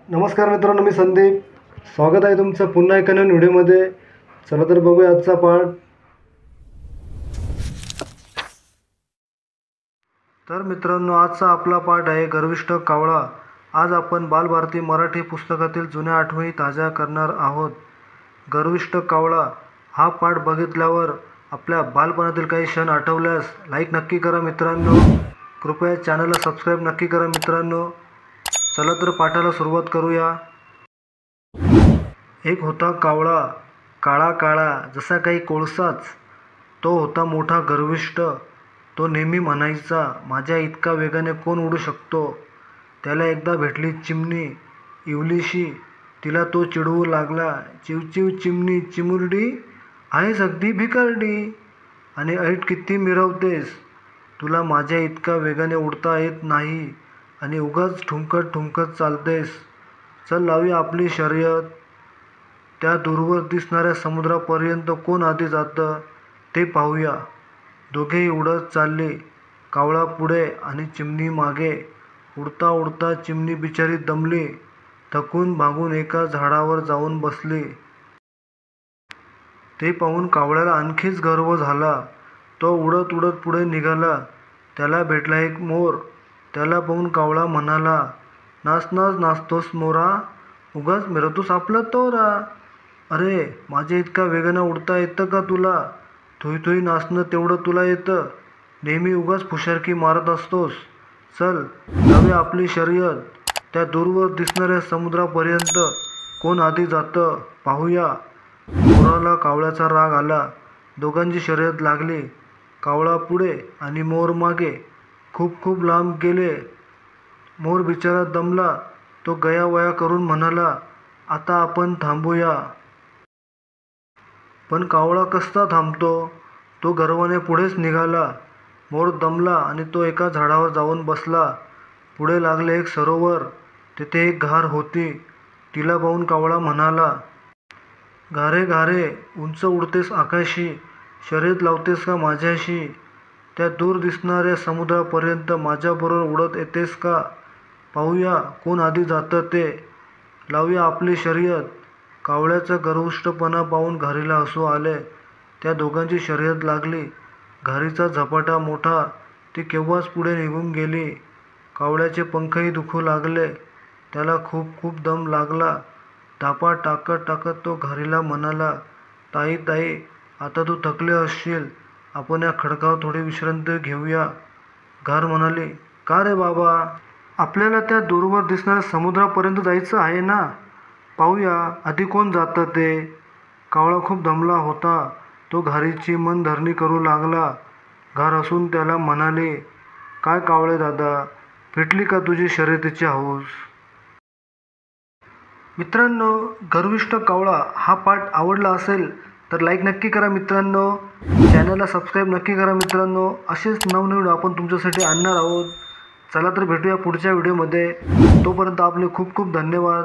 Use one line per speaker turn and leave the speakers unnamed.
नमस्कार मित्रांनो, मी संदीप. स्वागत आहे तुमचं पुन्हा एका नवीन व्हिडिओमध्ये. चला तर बघूया आजचा पाठ. तर मित्रांनो, आजचा आपला पाठ आहे गर्विष्ठ कावळा. आज आपण बालभारती मराठी पुस्तकातील जुन्या आठवणी ताज्या करणार आहोत. गर्विष्ठ कावळा हा पाठ बघितल्यावर आपल्या बालपणातील काही क्षण आठवल्यास लाईक नक्की करा मित्रांनो. कृपया चॅनलला सबस्क्राईब नक्की करा मित्रांनो. चला तर पाठाला सुरुवात करूया. एक होता कावळा, काळा काळा जसा काही कोळसाच. तो होता मोठा गर्विष्ठ. तो नेहमी म्हणायचा, माझ्या इतका वेगाने कोण उडू शकतो. त्याला एकदा भेटली चिमणी इवलीशी. तिला तो चिडवू लागला, चिवचिव चिमणी चिमुरडी, आहेस अगदी भिकारडी. आणि ऐट किती मिरवतेस. तुला माझ्या इतका वेगाने उडता येत नाही आणि उगाच ठुमकत ठुमकत चालतेस. चल लावूया आपली शर्यत. त्या दूरवर दिसणाऱ्या समुद्रापर्यंत कोण आधी जातं ते पाहूया. दोघेही उडत चालले, कावळा पुढे आणि चिमणी मागे. उडता उडता चिमणी बिचारी दमली. थकून भागून एका झाडावर जाऊन बसली. ते पाहून कावळ्याला आणखीच गर्व झाला. तो उडत उडत पुढे निघाला. त्याला भेटला एक मोर. त्याला पाहून कावळा म्हणाला, नाच नाच नाचतोस मोरा, उगाच मिरवतोस आपला तोरा. अरे, माझ्या इतका वेगानं उडता येतं का तुला. थुई थुई नाचणं तेवढं तुला येतं. नेहमी उगाच फुशारकी मारत असतोस. चल लावूया आपली शर्यत. त्या दूरवर दिसणाऱ्या समुद्रापर्यंत कोण आधी जातं पाहूया. मोराला कावळ्याचा राग आला. दोघांची शर्यत लागली. कावळा पुढे आणि मोर मागे. खूप खूप लांब गेले. मोर बिचारा दमला. तो गयावया करून म्हणाला, आता आपण थांबूया. पण कावळा कसला थांबतो. तो गर्वाने पुढेच निघाला. मोर दमला आणि तो एका झाडावर जाऊन बसला. पुढे लागले एक सरोवर. तेथे एक घार होती. तिला पाहून कावळा म्हणाला, घारे घारे उंच उडतेस आकाशी, शर्यत लावतेस का माझ्याशी. त्या दूर दिसणाऱ्या समुद्रापर्यंत माझ्याबरोबर उडत येतेस का. पाहूया कोण आधी जातं ते. लावूया आपली शर्यत. कावळ्याचा गर्विष्ठपणा पाहून घारीला हसू आले. त्या दोघांची शर्यत लागली. घारीचा झपाटा मोठा. ती केव्हाच पुढे निघून गेली. कावळ्याचे पंखही दुखू लागले. त्याला खूप खूप दम लागला. धापा टाकत टाकत तो घारीला म्हणाला, ताई ताई, आता तू थकले असशील, आपण या खडकावर थोडी विश्रांती घेऊया. घार म्हणाली, का रे बाबा, आपल्याला त्या दूरवर दिसणाऱ्या समुद्रापर्यंत जायचं आहे ना. पाहूया आधी कोण जातं ते. कावळा खूप दमला होता. तो घारीची मनधरणी करू लागला. घार हसून त्याला म्हणाले, काय कावळे दादा, भेटली का तुझी शर्यतीची हौस. मित्रांनो, गर्विष्ठ कावळा हा पाठ आवडला असेल तर लाईक नक्की करा मित्रांनो. चॅनलला सबस्क्राईब नक्की करा मित्रांनो. असेच नवनवीन आपण तुमच्यासाठी आणणार आहोत. चला तर भेटूया पुढच्या व्हिडिओमध्ये. तोपर्यंत आपले खूप खूप धन्यवाद.